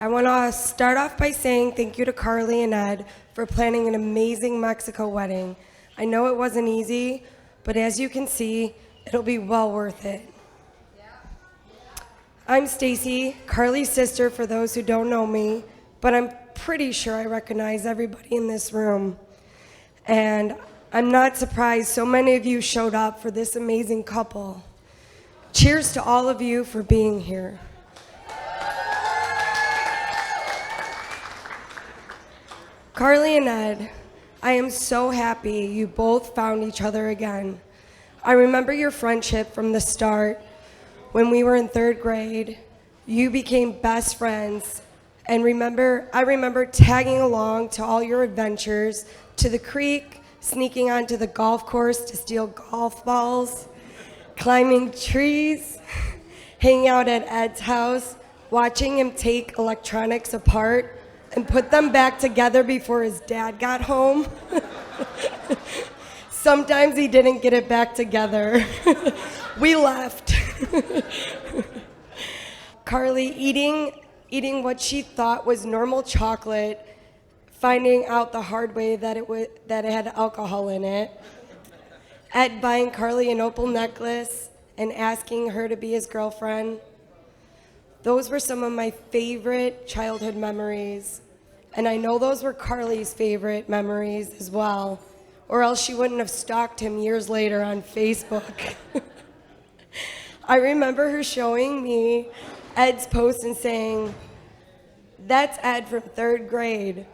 I want to start off by saying thank you to Carly and Ed for planning an amazing Mexico wedding. I know it wasn't easy, but as you can see, it'll be well worth it. I'm Stacy, Carly's sister for those who don't know me, but I'm pretty sure I recognize everybody in this room. And I'm not surprised so many of you showed up for this amazing couple. Cheers to all of you for being here. Carly and Ed, I am so happy you both found each other again. I remember your friendship from the start. When we were in third grade, you became best friends. And I remember tagging along to all your adventures, to the creek, sneaking onto the golf course to steal golf balls, climbing trees, hanging out at Ed's house, watching him take electronics apart and put them back together before his dad got home. Sometimes he didn't get it back together. We left. Carly eating what she thought was normal chocolate, finding out the hard way that it had alcohol in it. Ed buying Carly an opal necklace and asking her to be his girlfriend. Those were some of my favorite childhood memories. And I know those were Carly's favorite memories as well, or else she wouldn't have stalked him years later on Facebook. I remember her showing me Ed's post and saying, "That's Ed from third grade."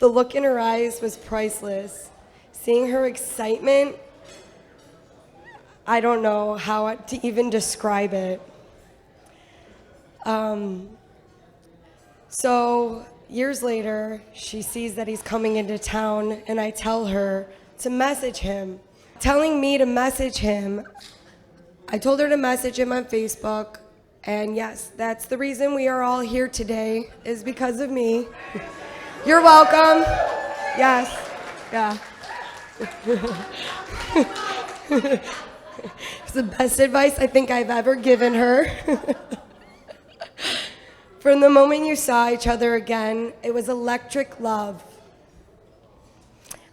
The look in her eyes was priceless. Seeing her excitement, I don't know how to even describe it. So years later, she sees that he's coming into town, and I tell her to message him. Telling me to message him, I told her to message him on Facebook, and yes, that's the reason we are all here today, is because of me. You're welcome. Yes, yeah. It's the best advice I think I've ever given her. From the moment you saw each other again, it was electric love.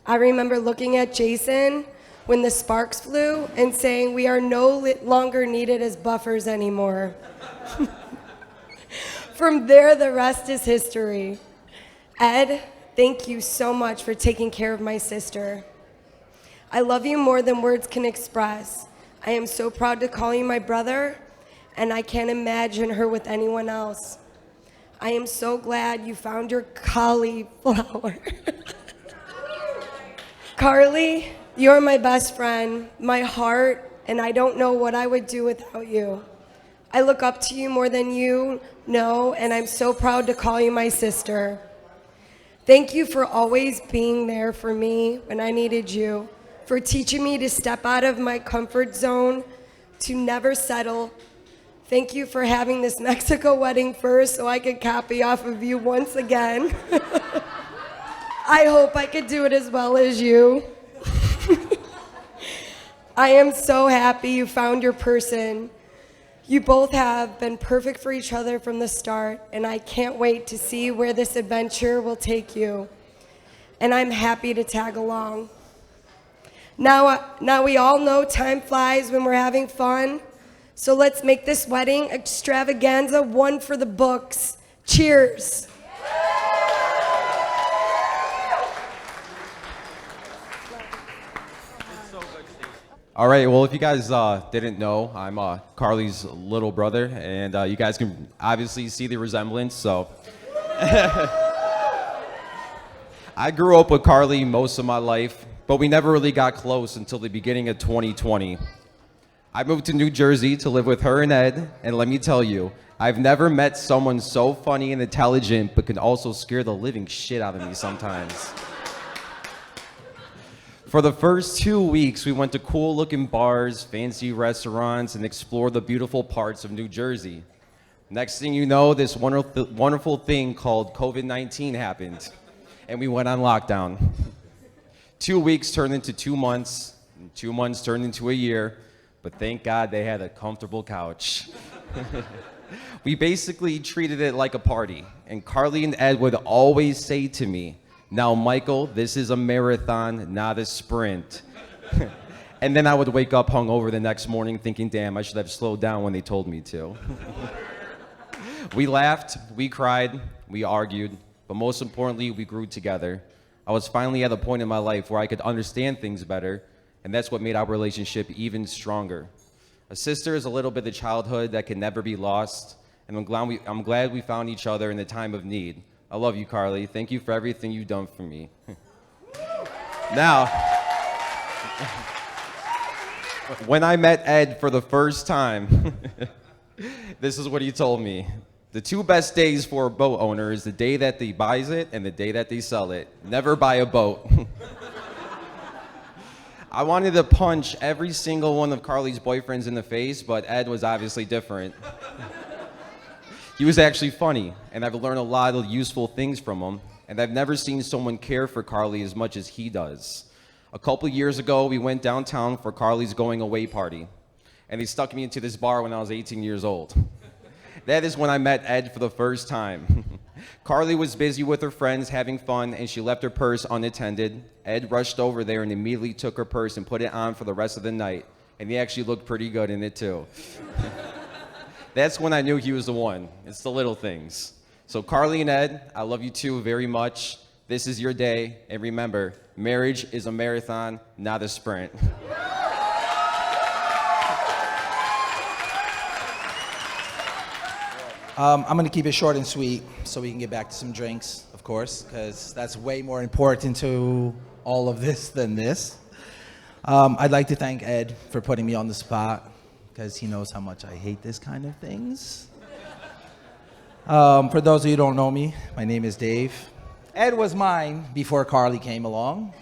I remember looking at Jason when the sparks flew and saying, "We are no longer needed as buffers anymore." From there, the rest is history. Ed, thank you so much for taking care of my sister. I love you more than words can express. I am so proud to call you my brother, and I can't imagine her with anyone else. I am so glad you found your cauliflower. Carly, you're my best friend, my heart, and I don't know what I would do without you. I look up to you more than you know, and I'm so proud to call you my sister. Thank you for always being there for me when I needed you, for teaching me to step out of my comfort zone, to never settle. Thank you for having this Mexico wedding first so I could copy off of you once again. I hope I could do it as well as you. I am so happy you found your person. You both have been perfect for each other from the start, and I can't wait to see where this adventure will take you. And I'm happy to tag along. Now we all know time flies when we're having fun. So let's make this wedding extravaganza one for the books. Cheers. All right, well, if you guys didn't know, I'm Carly's little brother, and you guys can obviously see the resemblance, so. I grew up with Carly most of my life, but we never really got close until the beginning of 2020. I moved to New Jersey to live with her and Ed, and let me tell you, I've never met someone so funny and intelligent, but can also scare the living shit out of me sometimes. For the first 2 weeks, we went to cool-looking bars, fancy restaurants, and explored the beautiful parts of New Jersey. Next thing you know, this wonderful thing called COVID-19 happened, and we went on lockdown. 2 weeks turned into 2 months, and 2 months turned into a year, but thank God they had a comfortable couch. We basically treated it like a party. And Carly and Ed would always say to me, "Now, Michael, this is a marathon, not a sprint." And then I would wake up hungover the next morning thinking, damn, I should have slowed down when they told me to. We laughed, we cried, we argued, but most importantly, we grew together. I was finally at a point in my life where I could understand things better, and that's what made our relationship even stronger. A sister is a little bit of childhood that can never be lost, and I'm glad we found each other in the time of need. I love you, Carly. Thank you for everything you've done for me. Now, when I met Ed for the first time, this is what he told me. The two best days for a boat owner is the day that they buys it and the day that they sell it. Never buy a boat. I wanted to punch every single one of Carly's boyfriends in the face, but Ed was obviously different. He was actually funny, and I've learned a lot of useful things from him, and I've never seen someone care for Carly as much as he does. A couple years ago, we went downtown for Carly's going away party, and they stuck me into this bar when I was 18 years old. That is when I met Ed for the first time. Carly was busy with her friends having fun, and she left her purse unattended. Ed rushed over there and immediately took her purse and put it on for the rest of the night, and he actually looked pretty good in it too. That's when I knew he was the one. It's the little things. So Carly and Ed, I love you two very much. This is your day, and remember, marriage is a marathon, not a sprint. I'm going to keep it short and sweet so we can get back to some drinks, of course, because that's way more important to all of this than this. I'd like to thank Ed for putting me on the spot because he knows how much I hate this kind of things. For those of you who don't know me, my name is Dave. Ed was mine before Carly came along.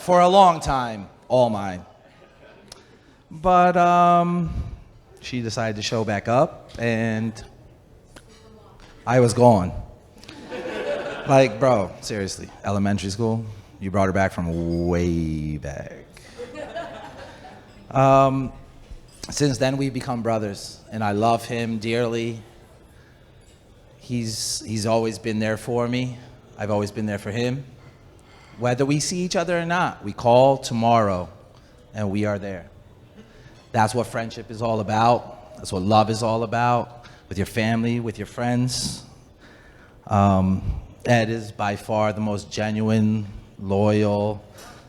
For a long time, all mine. But she decided to show back up, and I was gone. Like, bro, seriously, elementary school, you brought her back from way back. Since then, we've become brothers, and I love him dearly. He's always been there for me. I've always been there for him. Whether we see each other or not, we call tomorrow, and we are there. That's what friendship is all about. That's what love is all about. With your family, with your friends. Ed is by far the most genuine, loyal,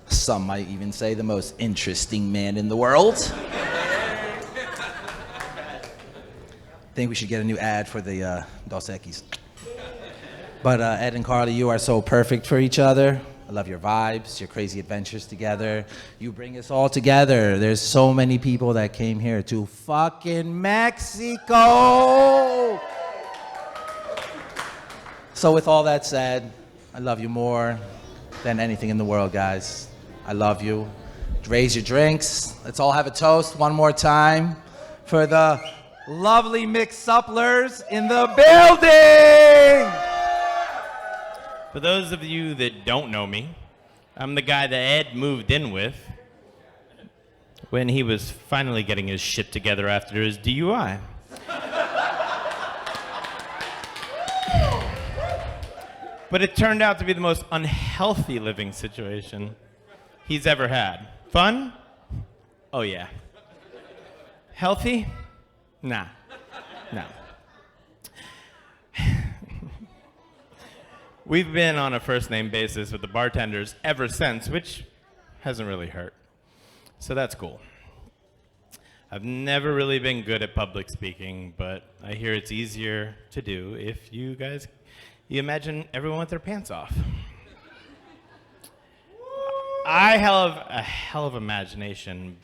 some might even say the most interesting man in the world. I think we should get a new ad for the Dos Equis. But Ed and Carly, you are so perfect for each other. I love your vibes, your crazy adventures together. You bring us all together. There's so many people that came here to fucking Mexico. So with all that said, I love you more than anything in the world, guys. I love you. Raise your drinks. Let's all have a toast one more time for the lovely mix-upplers in the building. For those of you that don't know me, I'm the guy that Ed moved in with when he was finally getting his shit together after his DUI. But it turned out to be the most unhealthy living situation he's ever had. Fun? Oh yeah. Healthy? Nah. No. We've been on a first name basis with the bartenders ever since, which hasn't really hurt. So that's cool. I've never really been good at public speaking, but I hear it's easier to do if you imagine everyone with their pants off. I have a hell of imagination,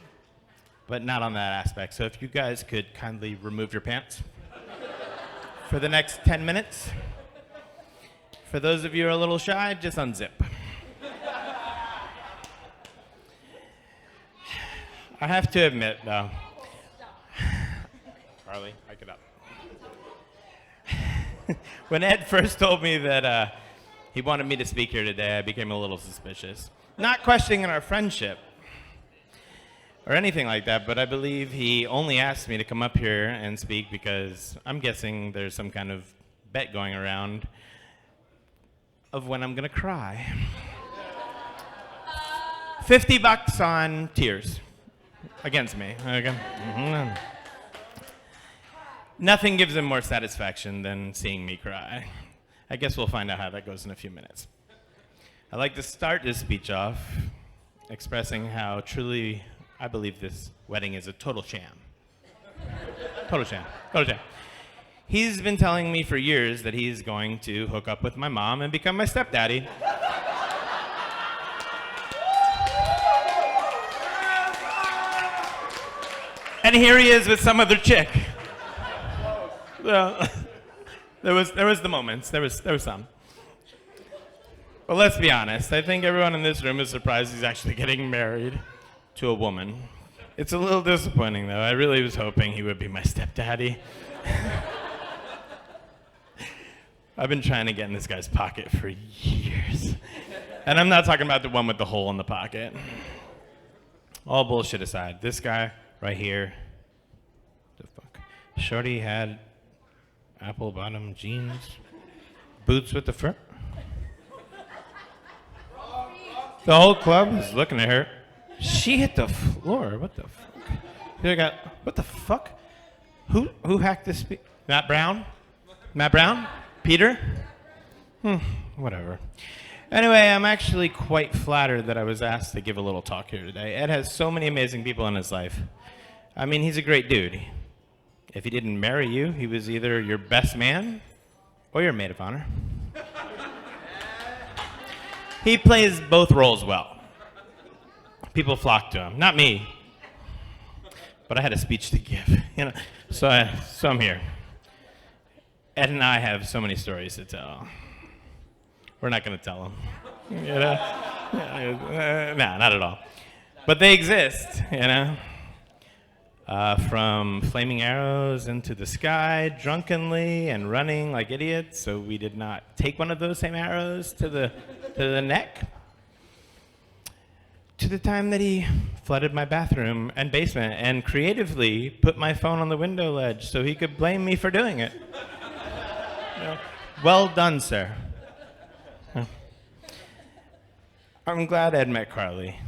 but not on that aspect. So if you guys could kindly remove your pants for the next 10 minutes. For those of you who are a little shy, just unzip. I have to admit, though. Carly, hike it up. When Ed first told me that he wanted me to speak here today, I became a little suspicious. Not questioning our friendship, or anything like that, but I believe he only asked me to come up here and speak because I'm guessing there's some kind of bet going around of when I'm gonna cry. $50 on tears against me. Okay. Mhm. Nothing gives him more satisfaction than seeing me cry. I guess we'll find out how that goes in a few minutes. I'd like to start this speech off expressing how truly I believe this wedding is a total sham. Total sham. Total sham. He's been telling me for years that he's going to hook up with my mom and become my stepdaddy. And here he is with some other chick. Well, there was the moments. There was some. But let's be honest. I think everyone in this room is surprised he's actually getting married to a woman. It's a little disappointing, though. I really was hoping he would be my stepdaddy. I've been trying to get in this guy's pocket for years. And I'm not talking about the one with the hole in the pocket. All bullshit aside, this guy right here, the fuck? Shorty had apple bottom jeans, boots with the fur. The whole club is looking at her. She hit the floor. What the fuck? What the fuck? Who hacked this? Matt Brown? Matt Brown? Peter? Whatever. Anyway, I'm actually quite flattered that I was asked to give a little talk here today. Ed has so many amazing people in his life. I mean, he's a great dude. If he didn't marry you, he was either your best man or your maid of honor. He plays both roles well. People flock to him. Not me. But I had a speech to give, So I'm here. Ed and I have so many stories to tell. We're not going to tell them. Nah, not at all. But they exist, From flaming arrows into the sky drunkenly and running like idiots, so we did not take one of those same arrows to the neck. To the time that he flooded my bathroom and basement and creatively put my phone on the window ledge so he could blame me for doing it. Well done, sir. I'm glad Ed met Carly,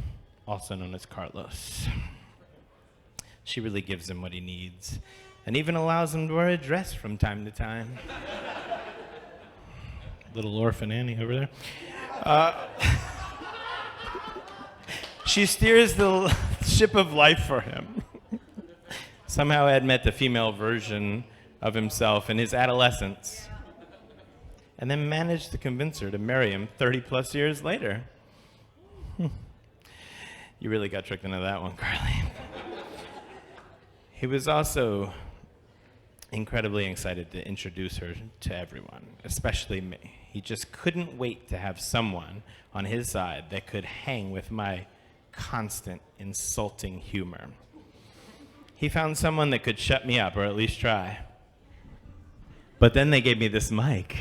also known as Carlos. She really gives him what he needs and even allows him to wear a dress from time to time. Little orphan Annie over there. She steers the ship of life for him. Somehow Ed met the female version of himself in his adolescence and then managed to convince her to marry him 30 plus years later. You really got tricked into that one, Carly. He was also incredibly excited to introduce her to everyone, especially me. He just couldn't wait to have someone on his side that could hang with my constant insulting humor. He found someone that could shut me up, or at least try. But then they gave me this mic.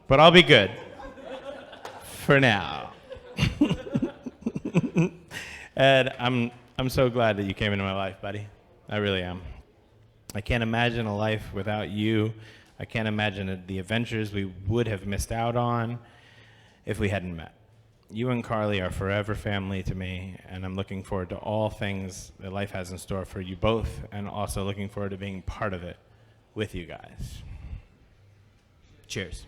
But I'll be good. For now. Ed, I'm so glad that you came into my life, buddy. I really am. I can't imagine a life without you. I can't imagine the adventures we would have missed out on if we hadn't met. You and Carly are forever family to me, and I'm looking forward to all things that life has in store for you both, and also looking forward to being part of it with you guys. Cheers.